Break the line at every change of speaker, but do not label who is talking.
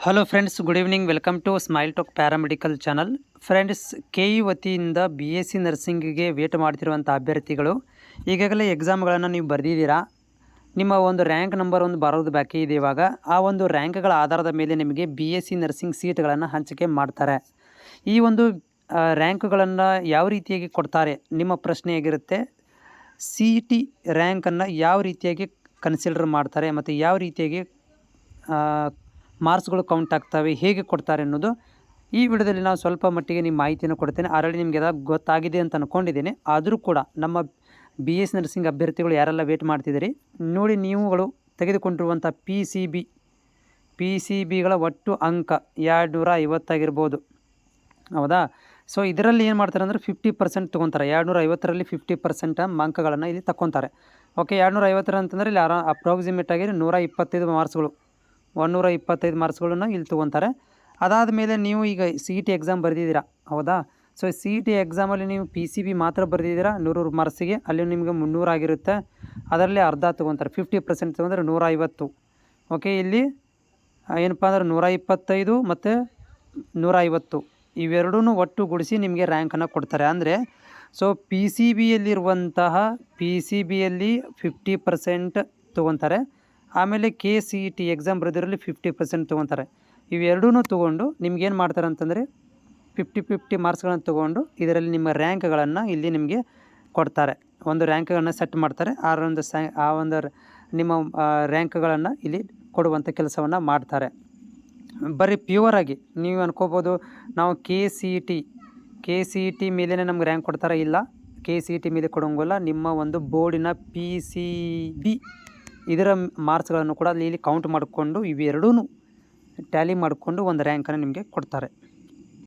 Hello friends, good evening. Welcome to smile talk paramedical channel. Friends, KE ವತಿಯಿಂದ BSc ನರ್ಸಿಂಗಿಗೆ wait ಮಾಡ್ತಿರುವಂಥ ಅಭ್ಯರ್ಥಿಗಳು ಈಗಾಗಲೇ ಎಕ್ಸಾಮ್ಗಳನ್ನು ನೀವು ಬರೆದಿದ್ದೀರಾ. ನಿಮ್ಮ ಒಂದು ರ್ಯಾಂಕ್ ನಂಬರ್ ಒಂದು ಬರೋದು ಬಾಕಿ ಇದೆ. ಇವಾಗ ಆ ಒಂದು ರ್ಯಾಂಕ್ಗಳ ಆಧಾರದ ಮೇಲೆ ನಿಮಗೆ BSc ನರ್ಸಿಂಗ್ ಸೀಟ್ಗಳನ್ನು ಹಂಚಿಕೆ ಮಾಡ್ತಾರೆ. ಈ ಒಂದು ರ್ಯಾಂಕ್ಗಳನ್ನು ಯಾವ ರೀತಿಯಾಗಿ ಕೊಡ್ತಾರೆ ನಿಮ್ಮ ಪ್ರಶ್ನೆ ಆಗಿರುತ್ತೆ. CET ರ್ಯಾಂಕನ್ನು ಯಾವ ರೀತಿಯಾಗಿ ಕನ್ಸಿಡರ್ ಮಾಡ್ತಾರೆ ಮತ್ತು ಯಾವ ರೀತಿಯಾಗಿ ಮಾರ್ಕ್ಸ್ಗಳು ಕೌಂಟ್ ಆಗ್ತವೆ, ಹೇಗೆ ಕೊಡ್ತಾರೆ ಅನ್ನೋದು ಈ ವಿಡಿಯೋದಲ್ಲಿ ನಾವು ಸ್ವಲ್ಪ ಮಟ್ಟಿಗೆ ನಿಮ್ಮ ಮಾಹಿತಿಯನ್ನು ಕೊಡ್ತೇನೆ. ಆಲ್ರೆಡಿ ನಿಮಗೆ ಎಲ್ಲ ಗೊತ್ತಾಗಿದೆ ಅಂತ ಅಂದ್ಕೊಂಡಿದ್ದೀನಿ. ಆದರೂ ಕೂಡ ನಮ್ಮ BSc ನರ್ಸಿಂಗ್ ಅಭ್ಯರ್ಥಿಗಳು ಯಾರೆಲ್ಲ ವೇಟ್ ಮಾಡ್ತಿದ್ದೀರಿ ನೋಡಿ, ನೀವುಗಳು ತೆಗೆದುಕೊಂಡಿರುವಂಥ ಪಿ ಸಿ ಬಿಗಳ ಒಟ್ಟು ಅಂಕ 250 ಆಗಿರ್ಬೋದು, ಹೌದಾ? ಸೊ ಇದರಲ್ಲಿ ಏನು ಮಾಡ್ತಾರೆ ಅಂದರೆ 50% ತೊಗೊತಾರೆ. 250ರಲ್ಲಿ 50% ಅಂಕಗಳನ್ನು ಇಲ್ಲಿ ತಗೊತಾರೆ. ಓಕೆ, 250 ಅಂತಂದರೆ ಇಲ್ಲಿ ಅಪ್ರಾಕ್ಸಿಮೇಟ್ ಆಗಿ 125 ಮಾರ್ಕ್ಸ್ಗಳು, 125 ಮಾರ್ಕ್ಸ್ಗಳನ್ನ ಇಲ್ಲಿ ತೊಗೊತಾರೆ. ಅದಾದ ಮೇಲೆ ನೀವು ಈಗ CET ಎಕ್ಸಾಮ್ ಬರೆದಿದ್ದೀರಾ, ಹೌದಾ? ಸೊ CET ಎಕ್ಸಾಮಲ್ಲಿ ನೀವು PCB ಮಾತ್ರ ಬರೆದಿದ್ದೀರಾ 100 ಮಾರ್ಕ್ಸಿಗೆ, ಅಲ್ಲಿ ನಿಮಗೆ 300 ಆಗಿರುತ್ತೆ. ಅದರಲ್ಲಿ ಅರ್ಧ ತೊಗೊತಾರೆ, 50% ತೊಗೊಂಡ್ರೆ 150. ಓಕೆ, ಇಲ್ಲಿ ಏನಪ್ಪ ಅಂದ್ರೆ 125 ಮತ್ತು 150 ಇವೆರಡೂ ಒಟ್ಟುಗೂಡಿಸಿ ನಿಮಗೆ ರ್ಯಾಂಕನ್ನು ಕೊಡ್ತಾರೆ. ಅಂದರೆ ಸೊ PCBಯಲ್ಲಿರುವಂತಹ PCBಯಲ್ಲಿ 50% ತೊಗೊತಾರೆ. ಆಮೇಲೆ CET ಎಕ್ಸಾಮ್ ಬರೆದಿರಲ್ಲಿ 50% ತೊಗೊತಾರೆ. ಇವೆರಡೂ ತೊಗೊಂಡು ನಿಮ್ಗೇನು ಮಾಡ್ತಾರೆ ಅಂತಂದರೆ 50 ಮಾರ್ಕ್ಸ್ಗಳನ್ನು ತೊಗೊಂಡು ಇದರಲ್ಲಿ ನಿಮ್ಮ ರ್ಯಾಂಕ್ಗಳನ್ನು ಇಲ್ಲಿ ನಿಮಗೆ ಕೊಡ್ತಾರೆ. ಒಂದು ರ್ಯಾಂಕ್ಗಳನ್ನು ಸೆಟ್ ಮಾಡ್ತಾರೆ. ಆ ಒಂದು ನಿಮ್ಮ ರ್ಯಾಂಕ್ಗಳನ್ನು ಇಲ್ಲಿ ಕೊಡುವಂಥ ಕೆಲಸವನ್ನು ಮಾಡ್ತಾರೆ. ಬರೀ ಪ್ಯೂವರಾಗಿ ನೀವು ಅನ್ಕೋಬೋದು ನಾವು KCET ಮೇಲೇ ನಮ್ಗೆ ರ್ಯಾಂಕ್ ಕೊಡ್ತಾರೆ. ಇಲ್ಲ, KCET ಮೇಲೆ ಕೊಡೋಂಗಿಲ್ಲ. ನಿಮ್ಮ ಒಂದು ಬೋರ್ಡಿನ PCB ಇದರ ಮಾರ್ಕ್ಸ್ಗಳನ್ನು ಕೂಡ ಇಲ್ಲಿ ಕೌಂಟ್ ಮಾಡಿಕೊಂಡು ಇವೆರಡೂ ಟ್ಯಾಲಿ ಮಾಡಿಕೊಂಡು ಒಂದು ರ್ಯಾಂಕನ್ನು ನಿಮಗೆ ಕೊಡ್ತಾರೆ.